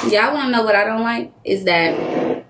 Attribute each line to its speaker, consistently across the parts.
Speaker 1: Y'all want to know what I don't like? Is that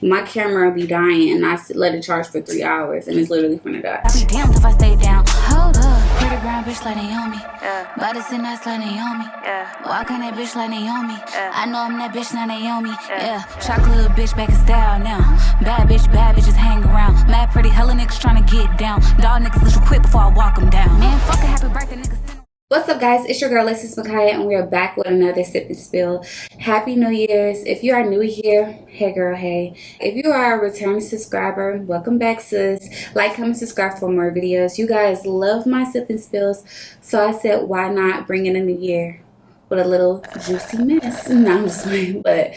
Speaker 1: my camera be dying and I let it charge for 3 hours and it's literally finna die.
Speaker 2: I be damned if I stay down. Hold up, pretty brown bitch like Naomi. Yeah. Body sit nice like Naomi. Yeah. Walking that bitch like Naomi. Yeah. I know I'm that bitch, not Naomi. Yeah. Chocolate little bitch back in style now. Bad bitches hang around. Mad pretty, hella niggas tryna get down. Dog niggas little quick before I walk them down. Man, fuck a happy birthday niggas.
Speaker 1: What's up, guys? It's your girl, Girlies, and we are back with another Sip and Spill. Happy New Year's. If you are new here, hey girl, hey. If you are a returning subscriber, welcome back, sis. Like, comment, subscribe for more videos. You guys love my Sip and Spills, so I said, why not bring in a new year with a little juicy mess? No, I'm just playing, but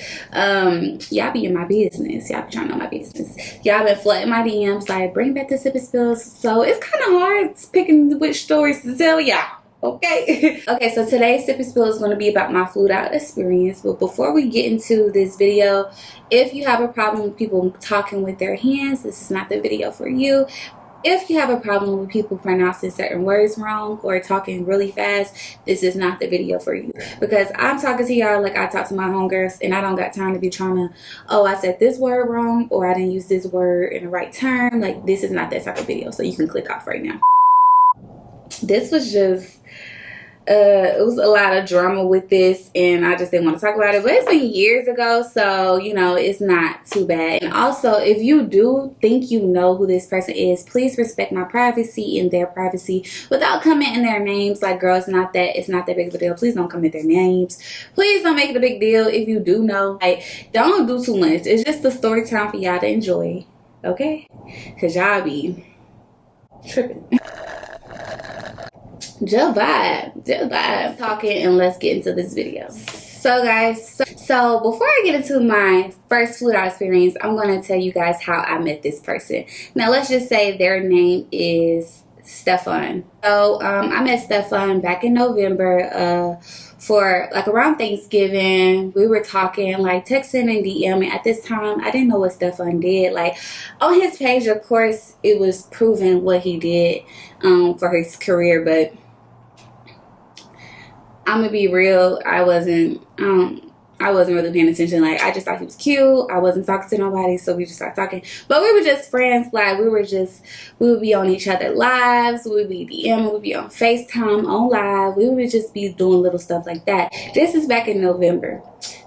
Speaker 1: y'all be in my business. Y'all be trying to know my business. Y'all been flooding my DMs, like, bring back the Sip and Spills. So it's kind of hard picking which stories to tell y'all. Okay. Okay, so today's Sip and Spill is going to be about my flued out experience. But before we get into this video, if you have a problem with people talking with their hands, this is not the video for you. If you have a problem with people pronouncing certain words wrong or talking really fast, this is not the video for you. Because I'm talking to y'all like I talk to my homegirls, and I don't got time to be trying to, oh, I said this word wrong, or I didn't use this word in the right term. Like, this is not that type of video, so you can click off right now. This was just it was a lot of drama with this, and I just didn't want to talk about it, but it's been years ago, so you know, it's not too bad. And also, if you do think you know who this person is, please respect my privacy and their privacy without commenting their names. Like, girl, it's not that big of a deal. Please don't comment their names. Please don't make it a big deal. If you do know, like, don't do too much. It's just a story time for y'all to enjoy, okay? Because y'all be tripping. Just vibe talking, and let's get into this video. So guys, so before I get into my first fluid out experience, I'm going to tell you guys how I met this person. Now let's just say their name is Stefan. So I met Stefan back in November for like around Thanksgiving. We were talking, like texting and DMing. At this time, I didn't know what Stefan did. Like, on his page, of course, it was proven what he did for his career, but I'm gonna be real, I wasn't really paying attention. Like, I just thought he was cute. I wasn't talking to nobody, so we just started talking. But we were just friends. Like, we would be on each other's lives. We would be DMing. We would be on FaceTime, on live. We would just be doing little stuff like that. This is back in November.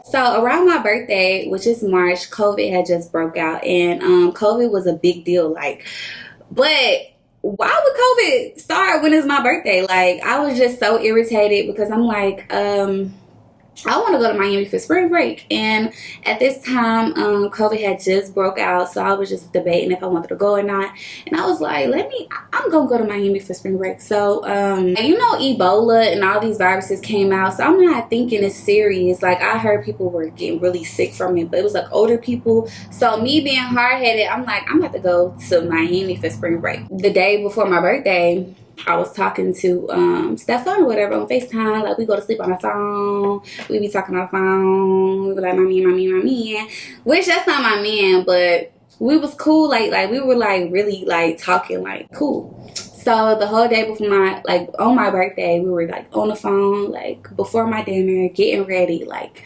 Speaker 1: So around my birthday, which is March, COVID had just broke out, and COVID was a big deal. Like, but why would COVID start when it's my birthday? Like, I was just so irritated because I'm like, I want to go to Miami for spring break. And at this time, COVID had just broke out, so I was just debating if I wanted to go or not. And I was like, I'm going to go to Miami for spring break. So, you know, Ebola and all these viruses came out, so I'm not thinking it's serious. Like, I heard people were getting really sick from it, but it was like older people. So me being hard-headed, I'm like, I'm about to go to Miami for spring break. The day before my birthday, I was talking to Stefan or whatever on FaceTime. Like, we go to sleep on the phone. We be talking on the phone. We be like, my man. Which, that's not my man, but we was cool. Like we were like really like talking like cool. So the whole day before on my birthday, we were like on the phone, like before my dinner, getting ready. Like,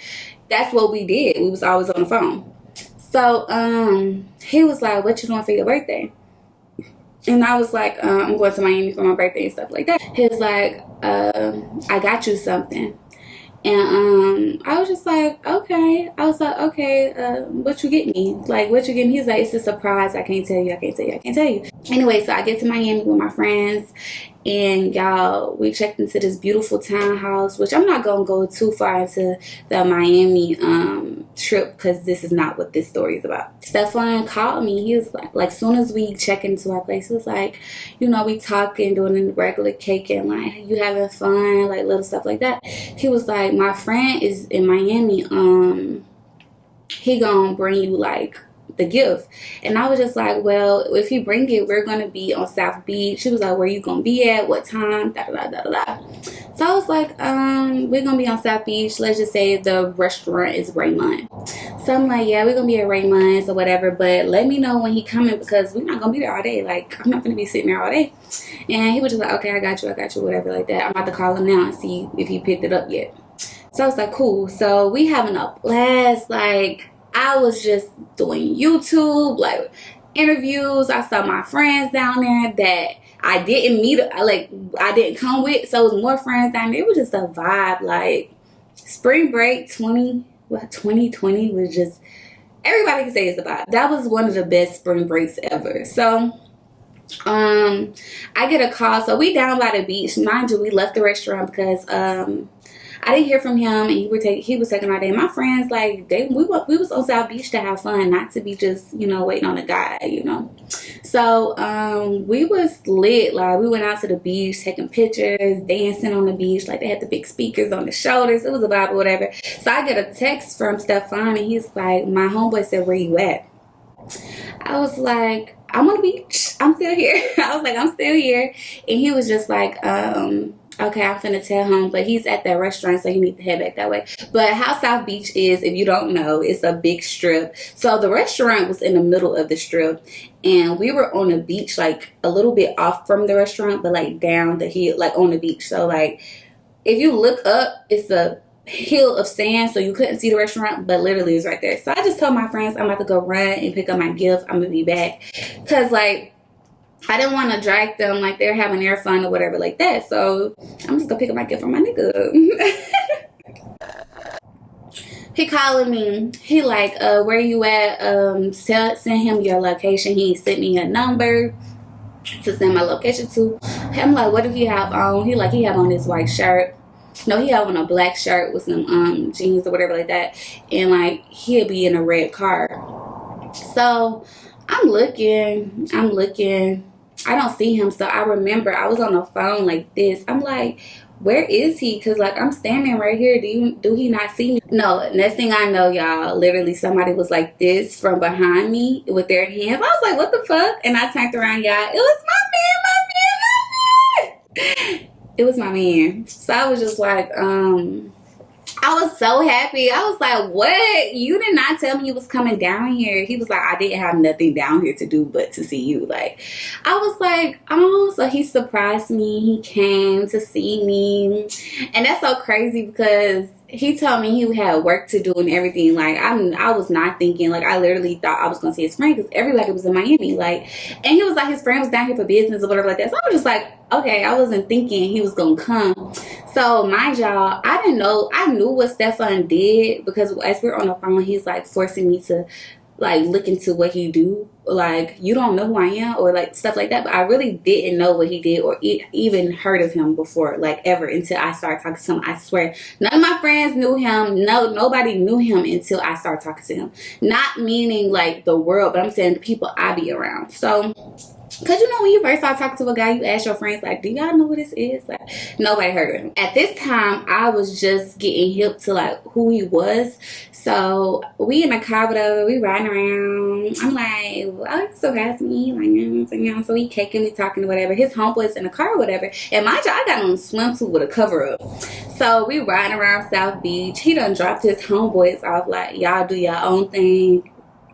Speaker 1: that's what we did. We was always on the phone. So he was like, what you doing for your birthday? And I was like, I'm going to Miami for my birthday and stuff like that. He was like, I got you something. And I was just like, okay. I was like, okay, what you get me? Like, what you get me? He's like, it's a surprise. I can't tell you. Anyway, so I get to Miami with my friends. And y'all, we checked into this beautiful townhouse, which I'm not going to go too far into the Miami trip because this is not what this story is about. Stefan called me. He was like soon as we check into our place, he was like, you know, we talking, doing the regular cake and like, you having fun, like little stuff like that. He was like, my friend is in Miami. He gonna bring you like the gift. And I was just like, well, if he bring it, we're gonna be on South Beach. She was like, where you gonna be at, what time, da da da da da. So I was like, we're gonna be on South Beach. Let's just say the restaurant is Raymond. So I'm like, yeah, we're gonna be at Raymond's or whatever, but let me know when he coming because we're not gonna be there all day. Like, I'm not gonna be sitting there all day. And he was just like, okay, I got you, whatever like that. I'm about to call him now and see if he picked it up yet. So I was like, cool. So we having a blast. Like, I was just doing YouTube, like interviews. I saw my friends down there that I didn't meet, I didn't come with. So it was more friends down there. It was just a vibe. Like, spring break 2020 was just, everybody can say it's a vibe. That was one of the best spring breaks ever. So I get a call. So we down by the beach. Mind you, we left the restaurant because I didn't hear from him, and he was taking our day. My friends, like, we was on South Beach to have fun, not to be just, you know, waiting on a guy, you know. So we was lit. Like, we went out to the beach, taking pictures, dancing on the beach. Like, they had the big speakers on the shoulders. It was a vibe or whatever. So I get a text from Stefan, and he's like, my homeboy said, where you at? I was like, I'm on the beach. I'm still here. I was like, I'm still here. And he was just like, okay, I'm finna tell him, but he's at that restaurant, so you need to head back that way. But how South Beach is, if you don't know, it's a big strip. So the restaurant was in the middle of the strip, and we were on the beach, like a little bit off from the restaurant, but like down the hill, like on the beach. So like, if you look up, it's a hill of sand, so you couldn't see the restaurant, but literally it's right there. So I just told my friends I'm about to go run and pick up my gift. I'm gonna be back, because like, I didn't want to drag them like they're having their fun or whatever like that. So I'm just gonna pick up my gift from my nigga. He calling me. He like, where you at? Send him your location. He sent me a number to send my location to. I'm like, what do he have on? He like, he have on this white shirt. No, he have on a black shirt with some jeans or whatever like that. And like, he'll be in a red car. So I'm looking. I don't see him. So I remember I was on the phone like this. I'm like, where is he? Because like, I'm standing right here. Do he not see me? No, next thing I know, y'all, literally somebody was like this from behind me with their hands. I was like, what the fuck? And I turned around, y'all. It was my man. It was my man. So I was just like, I was so happy. I was like, what? You did not tell me you was coming down here. He was like, I didn't have nothing down here to do but to see you. Like, I was like, oh, so he surprised me. He came to see me. And that's so crazy because he told me he had work to do and everything. Like, I was not thinking, like, I literally thought I was going to see his friend because everybody was in Miami. Like, and he was like, his friend was down here for business or whatever like that. So I was just like, okay, I wasn't thinking he was going to come. So, mind y'all, I didn't know. I knew what Stefan did because as we're on the phone, he's like forcing me to like look into what he do. Like, you don't know who I am or like stuff like that. But I really didn't know what he did or even heard of him before, like ever, until I started talking to him. I swear, none of my friends knew him. No, nobody knew him until I started talking to him. Not meaning like the world, but I'm saying the people I be around. So, because you know, when you first start talking to a guy, you ask your friends, like, do y'all know what this is? Like, nobody heard of him. At this time, I was just getting hip to, like, who he was. So, we in the car, whatever, we riding around. I'm like, well, he still has me. Like, you know, so he kicking me, talking, whatever. His homeboy's in the car, whatever. And mind you, I got on a swimsuit with a cover up. So, we riding around South Beach. He done dropped his homeboys off, like, y'all do your own thing.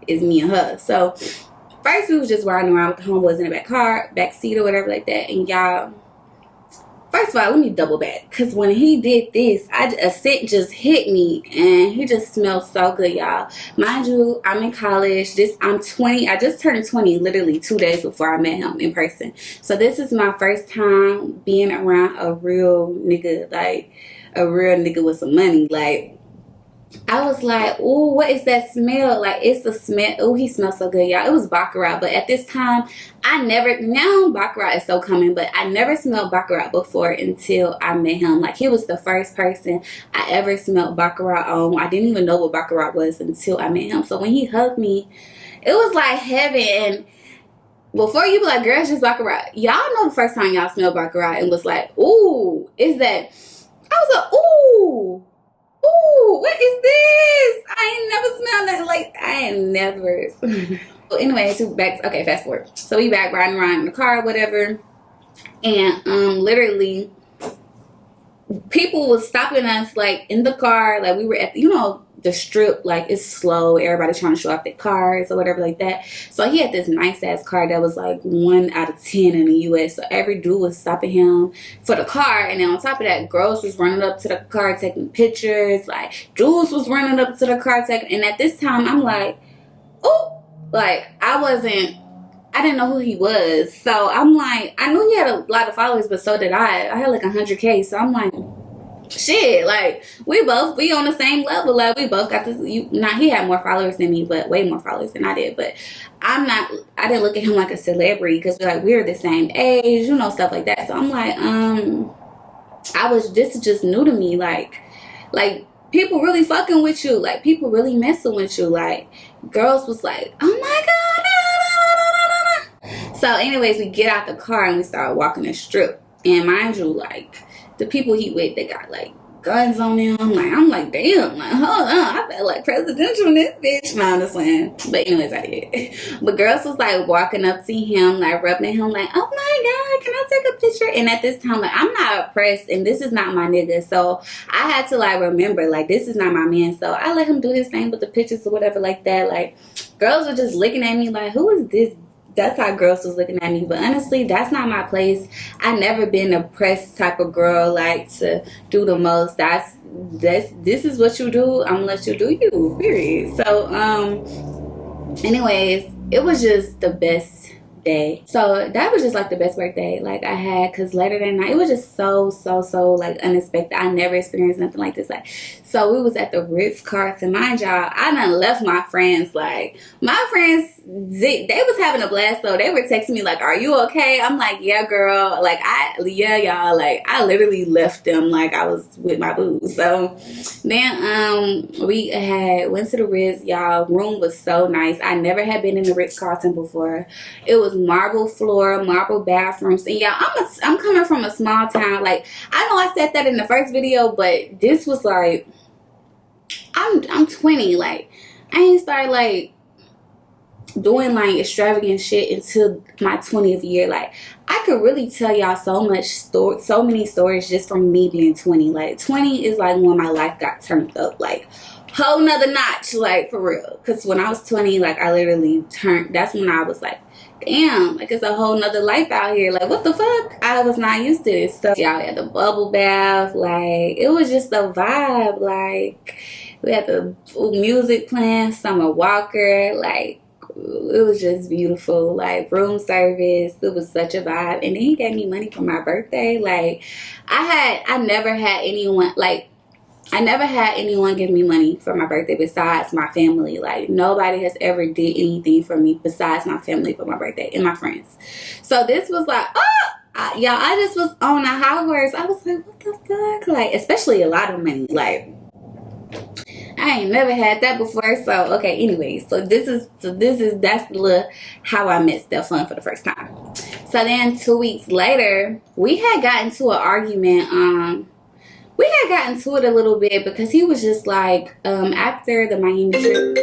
Speaker 1: It's me and her. So, first, we was just riding around with the homeboys in the back seat or whatever like that. And y'all, first of all, let me double back. Because when he did this, a scent just hit me. And he just smelled so good, y'all. Mind you, I'm in college. I'm 20. I just turned 20 literally 2 days before I met him in person. So this is my first time being around a real nigga. Like, a real nigga with some money. Like, I was like, ooh, what is that smell? Like, it's a smell. Ooh, he smells so good, y'all. It was Baccarat. But at this time, now Baccarat is so common, but I never smelled Baccarat before until I met him. Like, he was the first person I ever smelled Baccarat on. I didn't even know what Baccarat was until I met him. So when he hugged me, it was like heaven. And before you be like, girl, it's just Baccarat. Y'all know the first time y'all smelled Baccarat and was like, ooh, is that? I was like, ooh. Ooh, what is this? I ain't never smelled that. Like, I ain't never. Well, anyway, fast forward. So we back riding around in the car, whatever. And literally, people was stopping us like in the car. Like, we were at, you know, the strip, like, it's slow. Everybody's trying to show off their cars or whatever like that. So he had this nice ass car that was like 1 out of 10 in the US. So every dude was stopping him for the car. And then on top of that, girls was running up to the car taking pictures. Like, dudes was running up to the car taking. And at this time, I'm like, oh, like, I didn't know who he was. So I'm like, I knew he had a lot of followers, but so did I. I had like 100K. So I'm like, shit, like, we on the same level. Like, we both got this. He had more followers than me, but way more followers than I did. But I didn't look at him like a celebrity because we're the same age, stuff like that. So I'm like, this is just new to me. Like people really fucking with you. Like, people really messing with you. Like, girls was like, oh my God. So anyways, we get out the car and we start walking the strip. And mind you, like, the people he with, they got like guns on them. Like, I'm like, damn, like, hold on, I felt like presidential in this bitch. No, I'm just playing. But anyways, I did. But girls was like walking up to him, like rubbing him, like, oh my God, can I take a picture? And at this time, like, I'm not oppressed and this is not my nigga. So I had to like remember, like, this is not my man. So I let him do his thing with the pictures or whatever like that. Like, girls were just looking at me like, who is this? That's how girls was looking at me. But honestly, that's not my place. I never been a pressed type of girl, like, to do the most. This is what you do. I'm gonna let you do you, period. So anyways, it was just the best day. So that was just like the best birthday like I had, because later that night it was just so like unexpected. I never experienced nothing like this. Like, so we was at the Ritz-Carlton. Mind y'all, I done left my friends. Like, my friends, they was having a blast. So they were texting me like, are you okay? I'm like, yeah, girl. Like, yeah, y'all. Like, I literally left them like I was with my boo. So then we went to the Ritz. Y'all, room was so nice. I never had been in the Ritz-Carlton before. It was marble floor, marble bathrooms. And y'all, I'm coming from a small town. Like, I know I said that in the first video, but this was like, I'm 20. Like, I ain't started like doing like extravagant shit until my 20th year. Like, I could really tell y'all so many stories just from me being 20. Like, 20 is like when my life got turned up, like whole nother notch, like, for real. Because when I was 20, like, I literally that's when I was like, damn, like, it's a whole nother life out here. Like, what the fuck? I was not used to this stuff. Y'all had the bubble bath. Like, it was just a vibe. Like, we had the music playing, Summer Walker. Like, it was just beautiful. Like, room service, it was such a vibe. And then he gave me money for my birthday. Like, I never had anyone give me money for my birthday besides my family. Like, nobody has ever did anything for me besides my family for my birthday and my friends. So this was like, y'all, I just was on a high horse. I was like, what the fuck? Like, especially a lot of money. Like, I ain't never had that before. So, okay, anyways. That's how I met Stefan for the first time. So then 2 weeks later, we had gotten to an argument. We had gotten to it a little bit because he was just like, after the Miami trip.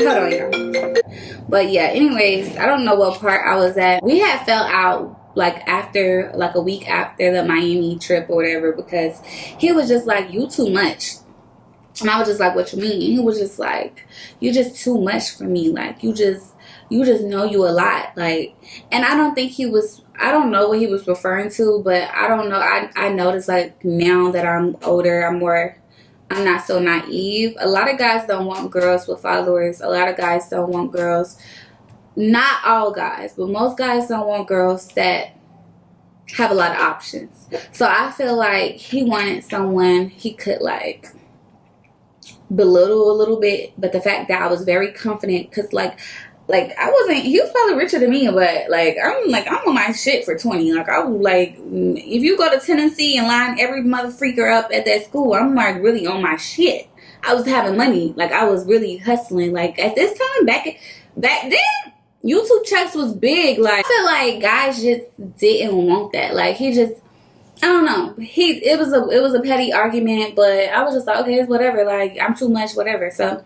Speaker 1: Hold on, y'all. But yeah, anyways, I don't know what part I was at. We had fell out like after, like a week after the Miami trip or whatever, because he was just like, you too much. And I was just like, what you mean? He was just like, you just too much for me. Like, you just know you a lot. Like, and I don't know what he was referring to, but I don't know. I noticed, like, now that I'm older, I'm not so naive. A lot of guys don't want girls with followers. A lot of guys don't want girls, not all guys, but most guys don't want girls that have a lot of options. So I feel like he wanted someone he could, like, belittle a little bit. But the fact that I was very confident, because like he was probably richer than me, but I'm on my shit for 20. Like, I was like, if you go to Tennessee and line every mother freaker up at that school, I'm like really on my shit. I was having money. Like, I was really hustling. Like, at this time, back then, YouTube checks was big. Like, I feel like guys just didn't want that. Like, he just, I don't know. It was a petty argument, but I was just like, okay, it's whatever. Like, I'm too much, whatever. So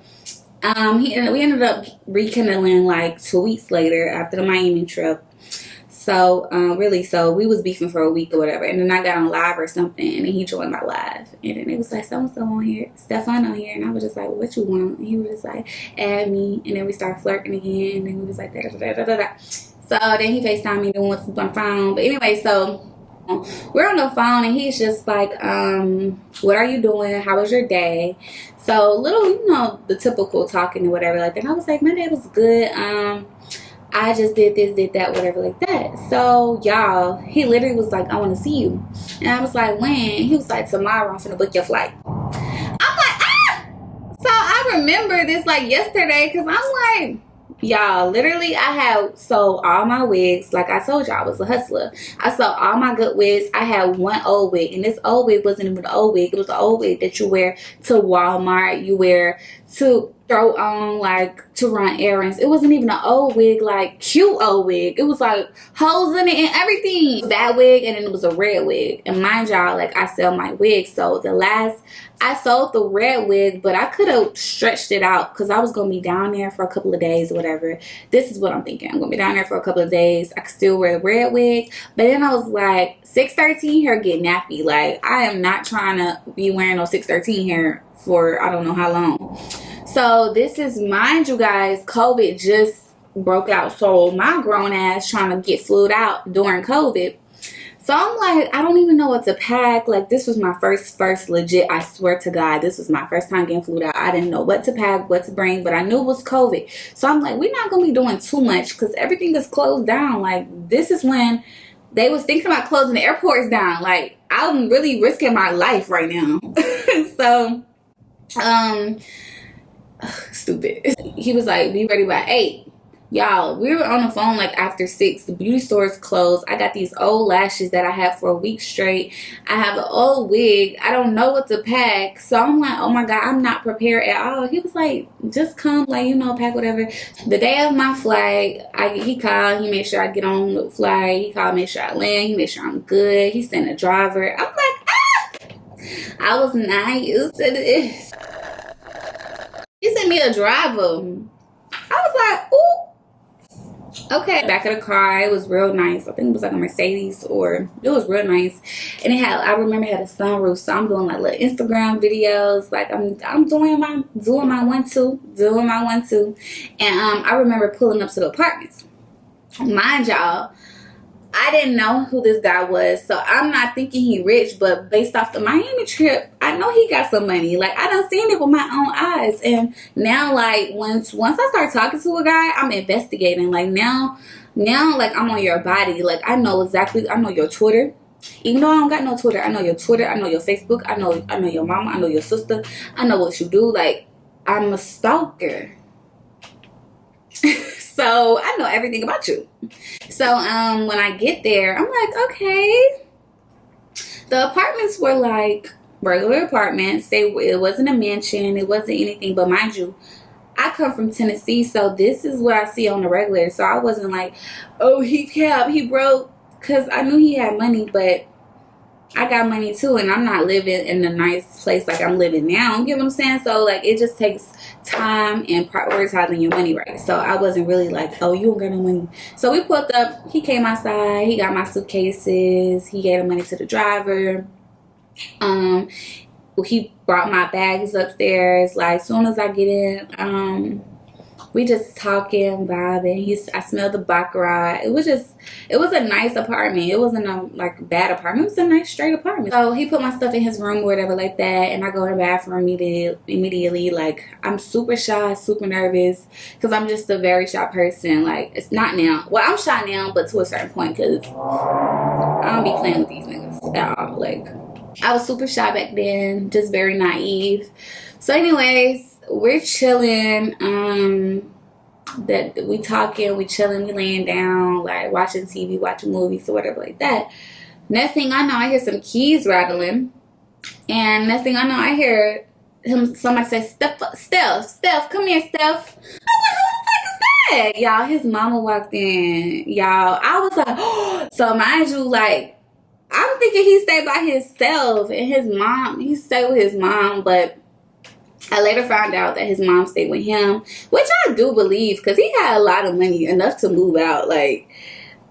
Speaker 1: we ended up rekindling like 2 weeks later after the Miami trip. So really, so we was beefing for a week or whatever, and then I got on live or something, and then he joined my live, and then it was like so and so on here, Stefan on here, and I was just like, what you want? And he was just like, add me, and then we started flirting again, and then we was like da da da da da da. So then he FaceTimed me, then we went to the phone. But anyway, so we're on the phone, and he's just like, what are you doing? How was your day? So little, you know, the typical talking or whatever like that. And I was like, my day was good. I just did this, did that, whatever like that. So y'all, he literally was like, I want to see you. And I was like, when? He was like, tomorrow I'm finna book your flight. I'm like, ah! So I remember this like yesterday, because I'm like, y'all, literally I had sold all my wigs. Like I told y'all, I was a hustler. I sold all my good wigs. I had one old wig, and this old wig wasn't even an old wig. It was an old wig that you wear to Walmart, you wear to throw on, like to run errands. It wasn't even an old wig, like cute old wig. It was like holes in it and everything. That wig, and then it was a red wig. And mind y'all, like I sell my wigs, so I sold the red wig, but I could have stretched it out because I was going to be down there for a couple of days or whatever. This is what I'm thinking. I'm going to be down there for a couple of days. I could still wear the red wig. But then I was like, 613 hair get nappy. Like, I am not trying to be wearing no 613 hair for I don't know how long. So this is, mind you guys, COVID just broke out. So my grown ass trying to get flued out during COVID. So I'm like, I don't even know what to pack. Like, this was my first legit, I swear to God, this was my first time getting flued out. I didn't know what to pack, what to bring, but I knew it was COVID. So I'm like, we're not going to be doing too much because everything is closed down. Like, this is when they was thinking about closing the airports down. Like, I'm really risking my life right now. So, stupid. He was like, be ready by 8. Y'all, we were on the phone like after 6. The beauty store's closed. I got these old lashes that I had for a week straight. I have an old wig. I don't know what to pack. So I'm like, oh my God, I'm not prepared at all. He was like, just come, like, you know, pack whatever. The day of my flight, he called. He made sure I get on the flight. He called, made sure I land. He made sure I'm good. He sent a driver. I'm like, ah! I was not used to this. He sent me a driver. I was like, ooh. Okay, back of the car, it was real nice. I think it was like a Mercedes, or it was real nice. And it had, I remember it had a sunroof, so I'm doing like little Instagram videos. Like I'm doing my 1-2. And I remember pulling up to the apartments. Mind y'all, I didn't know who this guy was, so I'm not thinking he rich, but based off the Miami trip, I know he got some money. Like, I done seen it with my own eyes. And now, like, once I start talking to a guy, I'm investigating. Like, now, like, I'm on your body. Like, I know your Twitter. Even though I don't got no Twitter, I know your Twitter, I know your Facebook, I know your mama, I know your sister, I know what you do. Like, I'm a stalker. So I know everything about you. So when I get there, I'm like, okay. The apartments were like regular apartments. It wasn't a mansion. It wasn't anything. But mind you, I come from Tennessee, so this is what I see on the regular. So I wasn't like, oh, he broke, because I knew he had money, but I got money too, and I'm not living in a nice place like I'm living now. You get what I'm saying? So like, it just takes time and prioritizing your money right. So I wasn't really like, oh, you don't got no money. So we pulled up. He came outside. He got my suitcases. He gave the money to the driver. He brought my bags upstairs. Like, as soon as I get in, we just talking, vibing. I smelled the baccarat. It was a nice apartment. It wasn't a like bad apartment. It was a nice straight apartment. So he put my stuff in his room or whatever like that, and I go to the bathroom immediately. Like, I'm super shy, super nervous, because I'm just a very shy person. Like, it's not now. Well, I'm shy now, but to a certain point, because I don't be playing with these niggas at all. Like, I was super shy back then, just very naive. So anyways, we're chilling, that we talking, we chilling, we laying down, like watching TV, watching movies or whatever like that. Next thing I know, I hear some keys rattling, and next thing I know, I hear somebody say, Steph, come here, Steph. I was like, who the fuck is that? Y'all, his mama walked in. Y'all, I was like, oh. So mind you, like, I'm thinking he stayed by himself, and he stayed with his mom, but I later found out that his mom stayed with him, which I do believe, because he had a lot of money, enough to move out. Like,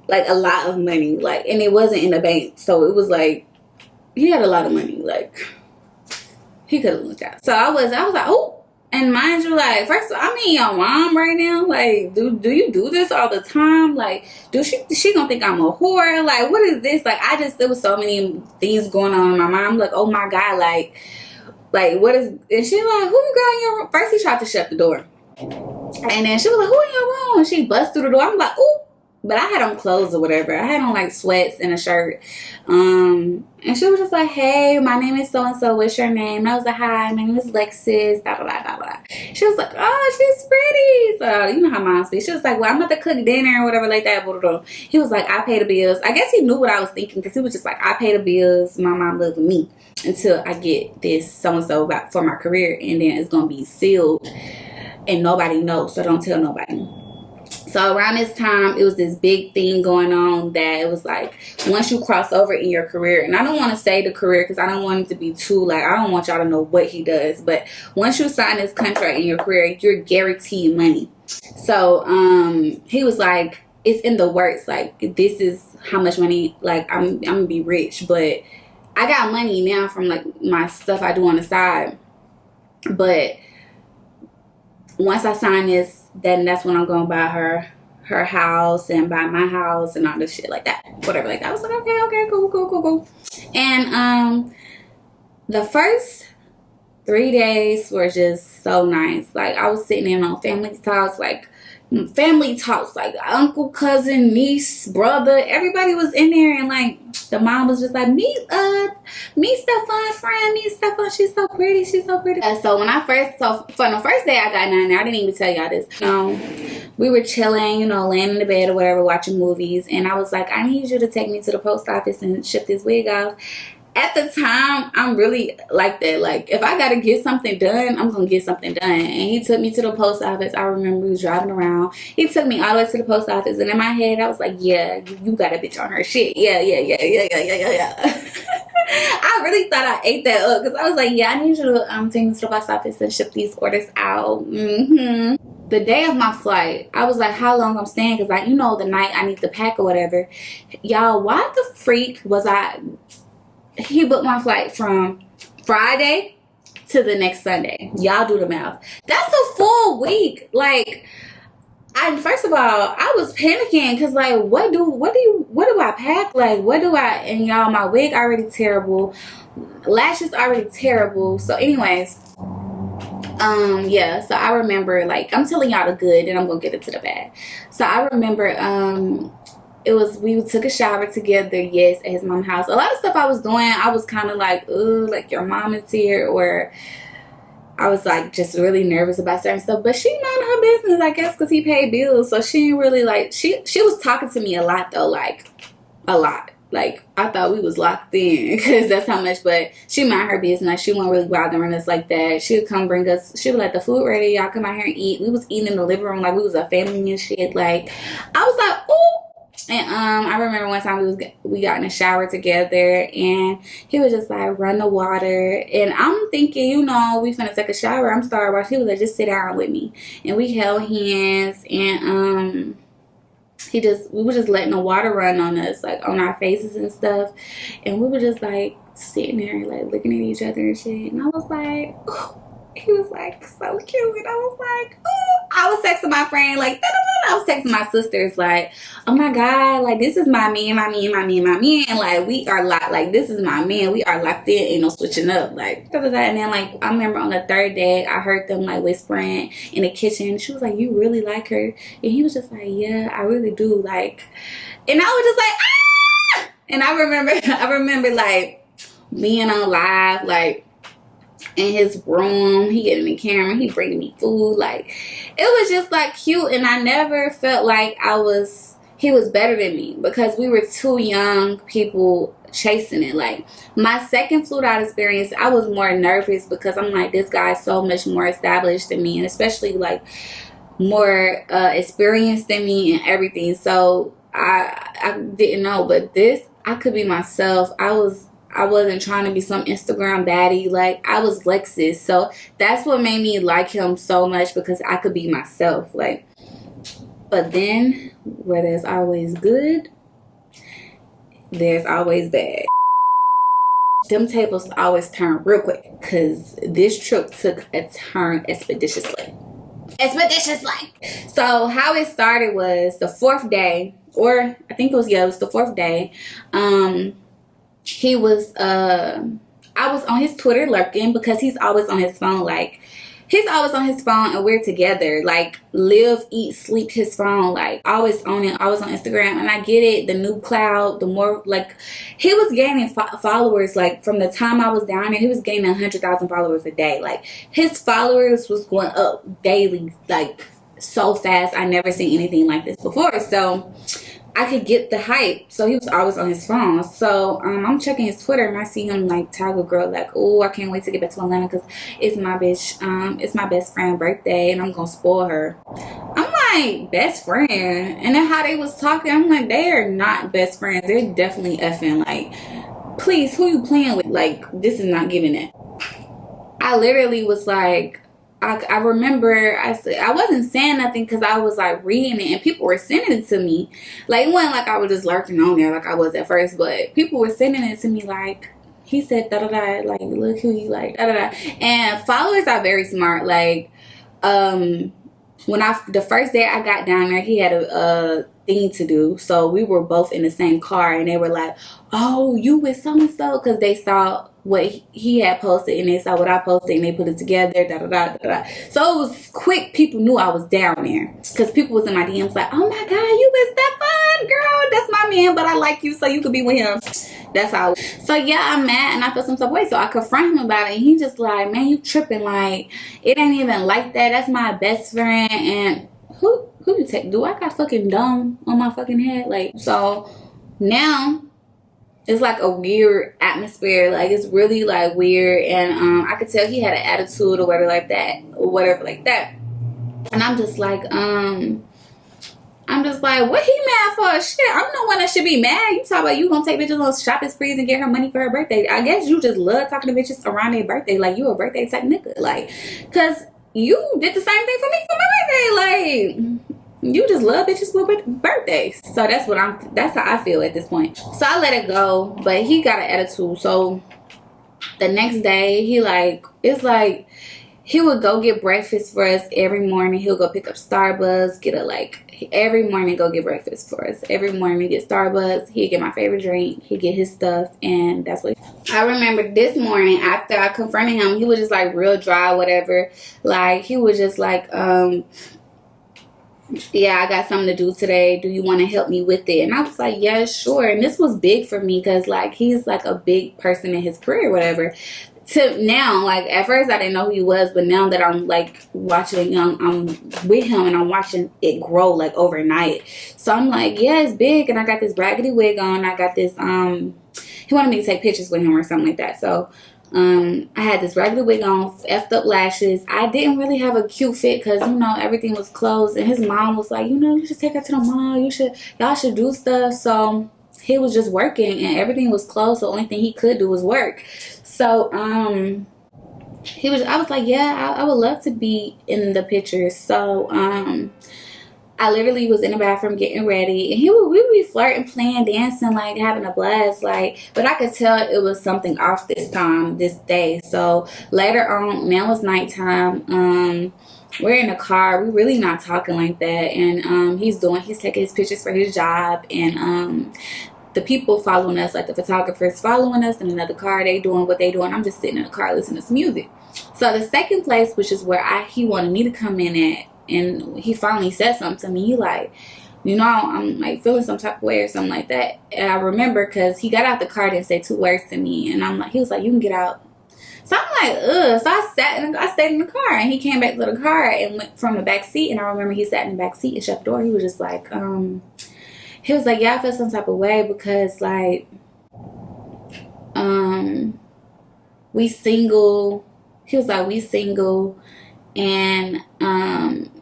Speaker 1: like a lot of money, like, and it wasn't in the bank, so it was like he had a lot of money, like he could have looked out. So I was like, oh. And mind you, like, first of all, I'm in your mom right now. Like, do you do this all the time? Like, she gonna think I'm a whore? Like, what is this? Like, there was so many things going on in my mind. I'm like, oh my God, like what is? And she like, who you got in your room? First, he tried to shut the door, and then she was like, who in your room? And she bust through the door. I'm like, ooh. But I had on clothes or whatever. I had on like sweats and a shirt. And she was just like, hey, my name is so-and-so. What's your name? And I was like, hi, my name is Lexus. Blah, blah, blah, blah, blah. She was like, oh, she's pretty. So, you know how moms be. She was like, well, I'm about to cook dinner or whatever like that. Blah, blah, blah. He was like, I pay the bills. I guess he knew what I was thinking because he was just like, I pay the bills. My mom lives with me until I get this so-and-so for my career. And then it's going to be sealed and nobody knows. So don't tell nobody. So around this time, it was this big thing going on that it was like, once you cross over in your career, and I don't want to say the career because I don't want it to be too, like, I don't want y'all to know what he does. But once you sign this contract in your career, you're guaranteed money. So he was like, it's in the works. Like, this is how much money, like, I'm going to be rich. But I got money now from, like, my stuff I do on the side. But once I sign this, then that's when I'm going to buy her house and buy my house and all this shit like that. Whatever like that. I was like, okay, cool. And the first 3 days were just so nice. Like, I was sitting in on family talks, like uncle, cousin, niece, brother, everybody was in there, and like the mom was just like, meet Stefan's friend, meet Stefan, she's so pretty. So when for the first day I got down there, I didn't even tell y'all this. We were chilling, laying in the bed or whatever, watching movies, and I was like, I need you to take me to the post office and ship this wig off. At the time, I'm really like that. Like, if I gotta get something done, I'm gonna get something done. And he took me to the post office. I remember we was driving around. He took me all the way to the post office, and in my head, I was like, yeah, you got a bitch on her shit. Yeah. I really thought I ate that up because I was like, yeah, I need you to take me to the post office and ship these orders out. The day of my flight, I was like, how long I'm staying? Because, like, the night I need to pack or whatever. Y'all, why the freak was I... He booked my flight from Friday to the next Sunday. Y'all do the math. That's a full week. Like, first of all, I was panicking because, like, what do I pack? Like, and y'all, my wig already terrible. Lashes already terrible. So anyways, yeah, so I remember, like, I'm telling y'all the good and I'm gonna get into the bad. So I remember, we took a shower together, yes, at his mom's house. A lot of stuff I was doing, I was kind of like, ooh, like, your mom is here, or I was like just really nervous about certain stuff. But she minded her business, I guess, because he paid bills. So she didn't really, like, she was talking to me a lot, though, like, a lot. Like, I thought we was locked in because that's how much, but she mind her business. She wasn't really bothering us like that. She would come bring us, she would like, the food ready, y'all come out here and eat. We was eating in the living room like we was a family and shit. Like, I was like, ooh. And I remember one time we got in the shower together, and he was just like, run the water. And I'm thinking, we finna take a shower. I'm Starbucks. He was like, just sit down with me. And we held hands, and we were just letting the water run on us, like on our faces and stuff. And we were just like sitting there, like looking at each other and shit. And I was like, ooh. He was like, so cute. And I was like, ooh. I was texting my friend, like, I was texting my sisters, like, oh my God, like, this is my man. And like, we are locked, like, this is my man. We are locked in, ain't no switching up, like, And then, like, I remember on the third day, I heard them, like, whispering in the kitchen. She was like, you really like her? And he was just like, yeah, I really do, like, and I was just like, ah! And I remember, like, being on live, like, in his room, he getting the camera, he bringing me food, like, it was just like cute. And I never felt like he was better than me because we were two young people chasing it. Like, my second flute out experience, I was more nervous because I'm like, this guy's so much more established than me, and especially like more experienced than me and everything. So I didn't know, but this, I could be myself. I wasn't trying to be some Instagram baddie. Like, I was Lexus. So that's what made me like him so much, because I could be myself. Like, But then, where there's always good, there's always bad. Them tables always turn real quick, because this trip took a turn expeditiously. So how it started was the 4th day, or I think it was the 4th day. He was I was on his Twitter lurking, because he's always on his phone. Like, he's always on his phone, and we're together. Like, live, eat, sleep his phone. Like, always on it, always on Instagram. And I get it, the new cloud, the more, like, he was gaining followers. Like, from the time I was down there, he was gaining 100,000 followers a day. Like, his followers was going up daily, like, so fast. I never seen anything like this before. So I could get the hype. So he was always on his phone. So I'm checking his Twitter, and I see him like tag a girl like, oh, I can't wait to get back to Atlanta, because it's my bitch, it's my best friend's birthday, and I'm gonna spoil her. I'm like, best friend? And then how they was talking, I'm like, they are not best friends. They're definitely effing. Like, please, who you playing with? Like, this is not giving it. I literally was like, I remember I wasn't saying nothing, because I was like reading it, and people were sending it to me. Like, it wasn't like I was just lurking on there like I was at first, but people were sending it to me like, he said da da da, like, look who you like, da da da. And followers are very smart. Like, when the first day I got down there, he had a thing to do, so we were both in the same car, and they were like, oh, you with so and so, because they saw what he had posted, and they saw what I posted, and they put it together, da da da da da. So it was quick. People knew I was down there, because people was in my DMs like, oh my god, you with Stefan, girl, that's my man, but I like you, so you could be with him. That's how. So yeah, I'm mad, and I feel some type of way. So I confront him about it, and he just like, man, you tripping? Like, it ain't even like that. That's my best friend. And who you take? Do I got fucking dumb on my fucking head? Like, so now it's like a weird atmosphere. Like, it's really like weird, and I could tell he had an attitude or whatever like that, and I'm just like, what he mad for? Shit, I'm the one that should be mad. You talk about you gonna take bitches on shopping sprees and get her money for her birthday. I guess you just love talking to bitches around their birthday. Like, you a birthday type nigga. Like, cause you did the same thing for me for my birthday. Like, you just love bitches for birthdays. So that's how I feel at this point. So I let it go, but he got an attitude. So the next day, he would go get breakfast for us every morning. He'll go pick up Starbucks, every morning go get breakfast for us. Every morning get Starbucks. He'd get my favorite drink. He'd get his stuff, and that's what I remember. This morning, after I confronted him, he was just like real dry, whatever. Like, he was just like, yeah, I got something to do today. Do you want to help me with it? And I was like, yeah, sure. And this was big for me, because like, he's like a big person in his career, whatever. To now, like, at first I didn't know who he was, but now that I'm like watching, I'm with him, and I'm watching it grow like overnight. So I'm like, yeah, it's big. And I got this raggedy wig on. I got this, he wanted me to take pictures with him or something like that. So I had this regular wig on, effed up lashes. I didn't really have a cute fit, because, you know, everything was closed. And his mom was like, you know, you should take her to the mall. Y'all should do stuff. So he was just working, and everything was closed. So the only thing he could do was work. So I was like, yeah, I would love to be in the pictures. So I literally was in the bathroom getting ready, and we would be flirting, playing, dancing, like having a blast, like, but I could tell it was something off this day. So later on, now it's nighttime, we're in the car, we're really not talking like that, and he's taking his pictures for his job, and the people following us, like the photographers following us in another car, they doing what they doing. I'm just sitting in the car listening to music. So the second place, which is where he wanted me to come in at, and he finally said something to me. He like, you know, I'm like feeling some type of way or something like that. And I remember, because he got out the car, didn't say 2 words to me, and he was like, you can get out. So I'm like, ugh. So I stayed in the car, and he came back to the car and went from the back seat. And I remember he sat in the back seat and shut the door. He was just like, he was like, yeah, I feel some type of way, because like, we single. He was like, we single, and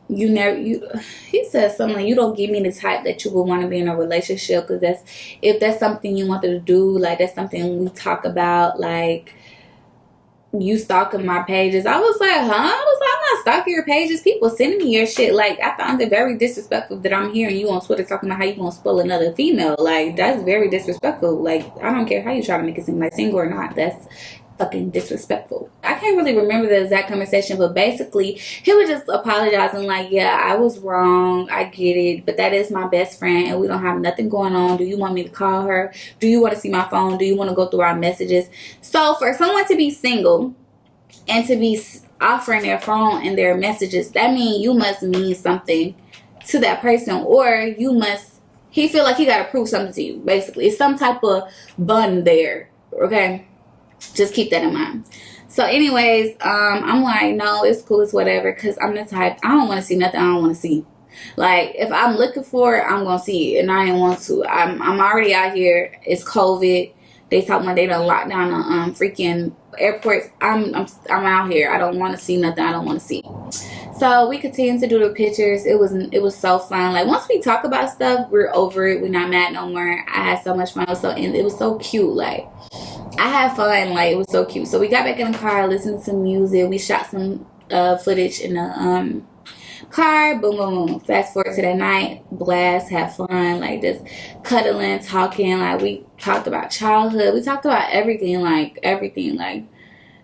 Speaker 1: he said something like, you don't give me the type that you would want to be in a relationship, because if that's something you wanted to do, like, that's something we talk about, like, you stalking my pages. I was like, huh? I was like, I'm not stalk your pages. People sending me your shit. Like, I found it very disrespectful that I'm hearing you on Twitter talking about how you gonna spoil another female. Like, that's very disrespectful. Like, I don't care how you try to make it seem like single or not. That's fucking disrespectful. I can't really remember the exact conversation, but basically he was just apologizing like, yeah, I was wrong, I get it, but that is my best friend and we don't have nothing going on. Do you want me to call her? Do you want to see my phone? Do you want to go through our messages? So for someone to be single and to be offering their phone and their messages, that means you must mean something to that person, or he feel like he got to prove something to you. Basically, it's some type of bond there. Okay, just keep that in mind. So anyways, I'm like, no, it's cool, it's whatever, because I'm the type, I don't want to see nothing I don't want to see. Like, if I'm looking for it, I'm gonna see it, and I didn't want to. I'm already out here. It's COVID. They talking about they done locked down the freaking airports. I'm out here. I don't want to see nothing I don't want to see. So we continued to do the pictures. It was so fun. Like, once we talk about stuff, we're over it. We're not mad no more. I had so much fun. And it was so cute. Like, I had fun. Like, it was so cute. So we got back in the car, listened to some music. We shot some footage in the car. Boom, boom, boom. Fast forward to that night. Blast, have fun. Like, just cuddling, talking. Like, we talked about childhood. We talked about everything. Like,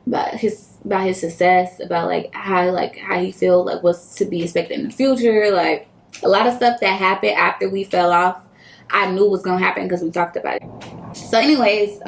Speaker 1: about his success, about how he feel like what's to be expected in the future. Like, a lot of stuff that happened after we fell off, I knew was gonna happen because we talked about it. So anyways,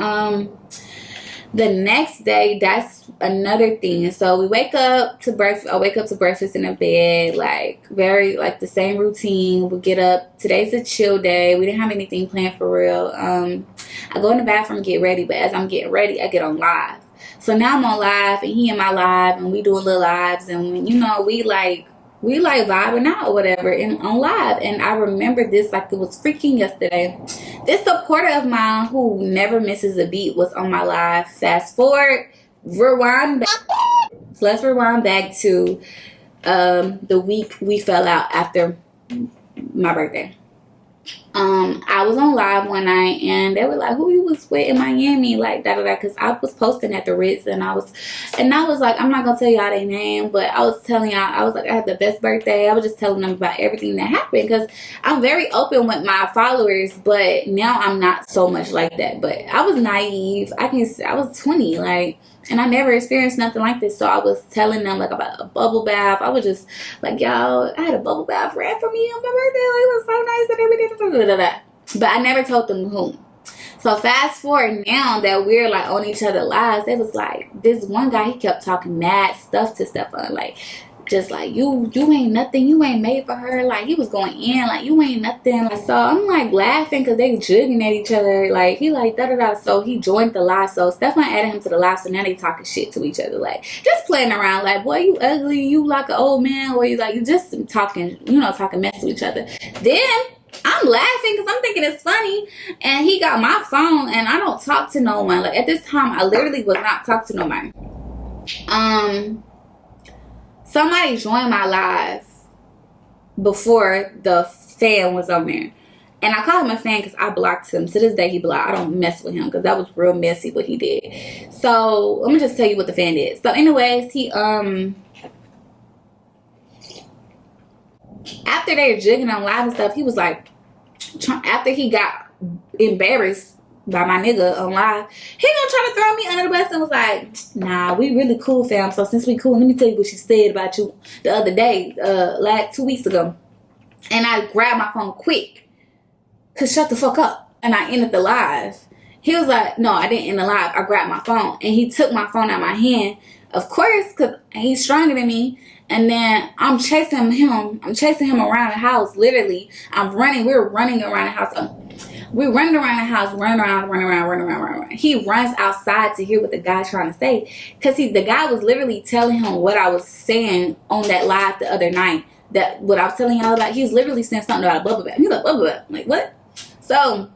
Speaker 1: the next day, that's another thing. So we wake up to breakfast. I wake up to breakfast in the bed, like very like the same routine. We get up. Today's a chill day. We didn't have anything planned for real. I go in the bathroom and get ready, but as I'm getting ready, I get on live. So now I'm on live and he in my live and we doing little lives, and you know, we like vibing out or whatever and on live. And I remember this like it was freaking yesterday. This supporter of mine who never misses a beat was on my live. Fast forward, rewind back. So let's rewind back to the week we fell out after my birthday. I was on live one night and they were like, who you was with in Miami, like da da da, because I was posting at the Ritz and I was like, I'm not gonna tell y'all their name, but I was telling y'all, I was like, I had the best birthday. I was just telling them about everything that happened because I'm very open with my followers, but now I'm not so much like that. But I was naive. I was 20, like, and I never experienced nothing like this. So I was telling them like about a bubble bath. I was just like, y'all, I had a bubble bath ran for me on my birthday. Like, it was so nice and everything. But I never told them who. So fast forward now that we're like on each other's lives, it was like this one guy, he kept talking mad stuff to Stefan, like just like you ain't nothing, you ain't made for her. Like, he was going in like you ain't nothing. Like, so I'm like laughing because they jugging at each other. Like, he like da da da. So he joined the live. So Stefan added him to the live. So now they talking shit to each other, like just playing around. Like, boy, you ugly, you like an old man, or you like you just talking, talking mess to each other. Then I'm laughing because I'm thinking it's funny, and he got my phone, and I don't talk to no one. Like, at this time, I literally was not talking to nobody. Somebody joined my live before the fan was on there, and I call him a fan because I blocked him. To this day, he blocked. I don't mess with him because that was real messy what he did. So let me just tell you what the fan did. So anyways, he after they were jigging on live and stuff, he was like, after he got embarrassed by my nigga on live, he gonna try to throw me under the bus and was like, nah, we really cool, fam. So since we cool, let me tell you what she said about you the other day, like 2 weeks ago. And I grabbed my phone quick, cause shut the fuck up. And I ended the live. He was like, no, I didn't end the live. I grabbed my phone, and he took my phone out of my hand, of course, cause he's stronger than me. And then I'm chasing him. I'm chasing him around the house. Literally, we're running around the house. We're running around the house, running around. He runs outside to hear what the guy's trying to say. Because the guy was literally telling him what I was saying on that live the other night. That what I was telling y'all about. He was literally saying something about a bubble bath. He's like, bubble bath. I'm like, what? So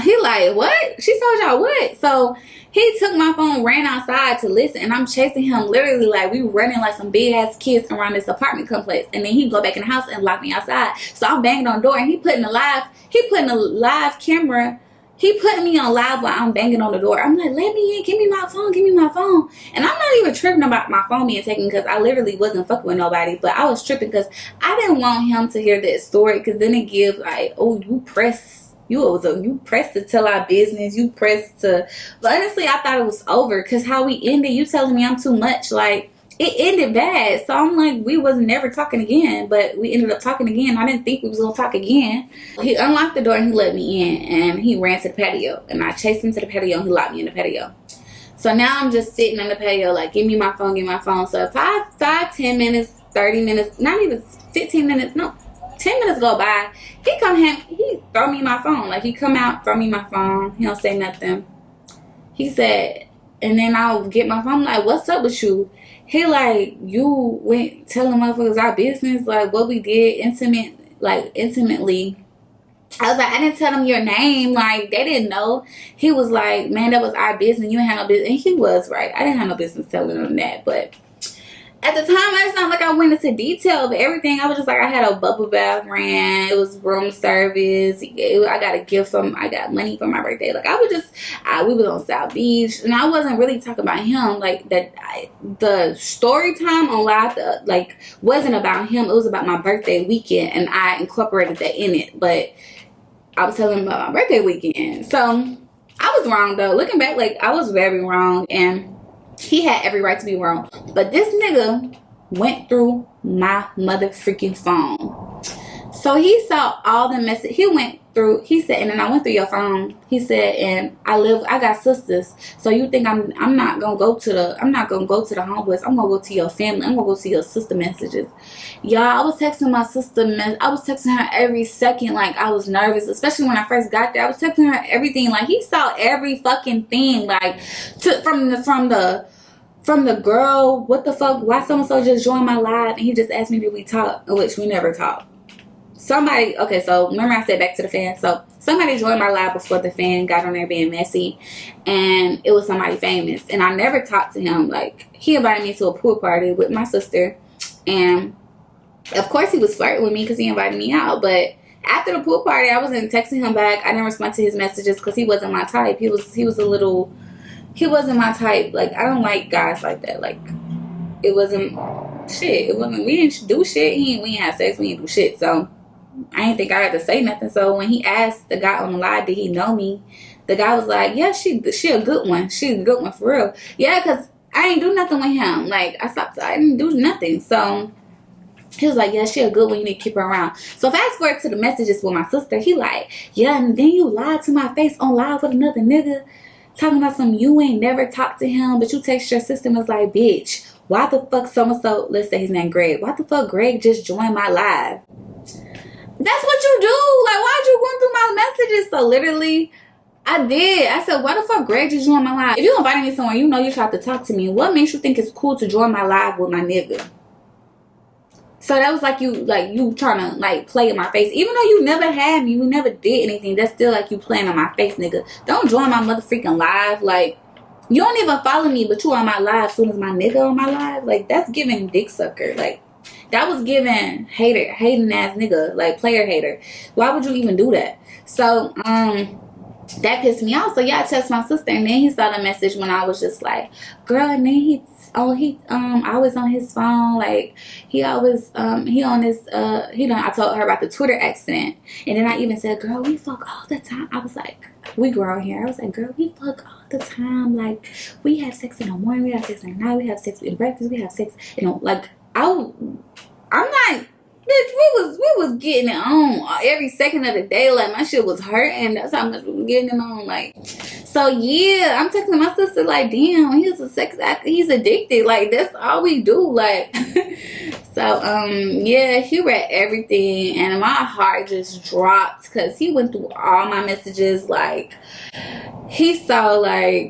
Speaker 1: he like, what? She told y'all what? So he took my phone, ran outside to listen, and I'm chasing him literally like we running like some big ass kids around this apartment complex. And then he go back in the house and lock me outside. So I'm banging on the door, and he putting the live camera He put me on live while I'm banging on the door. I'm like, let me in, give me my phone, give me my phone. And I'm not even tripping about my phone being taken because I literally wasn't fucking with nobody. But I was tripping because I didn't want him to hear that story, because then it gives like, oh, you pressed to tell our business. You pressed to. But honestly, I thought it was over, because how we ended, you telling me I'm too much, like, it ended bad. So I'm like, we was never talking again, but we ended up talking again. I didn't think we was gonna talk again. He unlocked the door and he let me in, and he ran to the patio, and I chased him to the patio, and he locked me in the patio. So now I'm just sitting on the patio like, give me my phone, give me my phone. So 10 minutes, 30 minutes, not even 15 minutes, no, 10 minutes go by. He come here, he throw me my phone. Like, he come out, throw me my phone. He don't say nothing. He said, and then I'll get my phone. I'm like, what's up with you? He like, you went telling motherfuckers our business, like what we did intimately. I was like, I didn't tell them your name. Like, they didn't know. He was like, man, that was our business. You ain't had no business. And he was right. I didn't have no business telling them that. But at the time, it's not like I went into detail of everything. I was just like, I had a bubble bath ran. It was room service. I got a gift I got money for my birthday. Like, we was on South Beach. And I wasn't really talking about him. Like, the story time on live, wasn't about him. It was about my birthday weekend. And I incorporated that in it. But I was telling him about my birthday weekend. So, I was wrong, though. Looking back, like, I was very wrong. And he had every right to be wrong. But this nigga went through my mother freaking phone. So he saw all the messages. He said, and then I went through your phone. He said, and I got sisters. So you think I'm not gonna go to the homeboys. I'm gonna go to your family. I'm gonna go to your sister messages. Y'all, I was texting my sister. I was texting her every second. Like, I was nervous, especially when I first got there. I was texting her everything. Like, he saw every fucking thing. Like, from the girl, what the fuck? Why so-and-so just joined my live and he just asked me, did we talk? Which we never talked. Okay, so remember I said back to the fan. So somebody joined my live before the fan got on there being messy, and it was somebody famous. And I never talked to him. Like, he invited me to a pool party with my sister, and of course he was flirting with me because he invited me out. But after the pool party, I wasn't texting him back. I didn't respond to his messages because he wasn't my type. He wasn't my type. Like, I don't like guys like that. Like, we didn't do shit. We didn't have sex. We didn't do shit. So I didn't think I had to say nothing. So when he asked the guy on the live, did he know me? The guy was like, yeah, she a good one. She's a good one for real. Yeah, because I ain't do nothing with him. Like, I didn't do nothing. So he was like, yeah, she a good one. You need to keep her around. So fast forward to the messages with my sister. He like, yeah, and then you lied to my face on live with another nigga. Talking about you ain't never talked to him, but you text your sister and was like, bitch, why the fuck so-and-so, let's say his name Greg, why the fuck Greg just joined my live? That's what you do. Like, why'd you go through my messages? So literally, I did. I said, why the fuck Greg just joined my live? If you invited me somewhere, you know you tried to talk to me. What makes you think it's cool to join my live with my nigga? So that was like you trying to like play in my face. Even though you never had me, you never did anything, that's still like you playing on my face, nigga. Don't join my mother freaking live. Like, you don't even follow me, but you on my live as soon as my nigga on my live. Like, that's giving dick sucker. Like, that was giving hating ass nigga, like player hater. Why would you even do that? So that pissed me off. So yeah, I texted my sister, and then he saw the message when I was just like, girl, and then he always on his phone. Like, he always I told her about the Twitter accident, and then I even said, girl, we fuck all the time. I was like, we grown here. I was like, girl, we fuck all the time. Like, we have sex in the morning, we have sex at night, we have sex in breakfast, we have sex, like, I'm not, bitch, we was getting it on every second of the day. Like, my shit was hurting. That's how much we was getting it on. Like, so yeah, I'm texting my sister like, damn, he's a sex actor. He's addicted. Like, that's all we do. Like, so yeah, he read everything, and my heart just dropped because he went through all my messages. Like, he saw like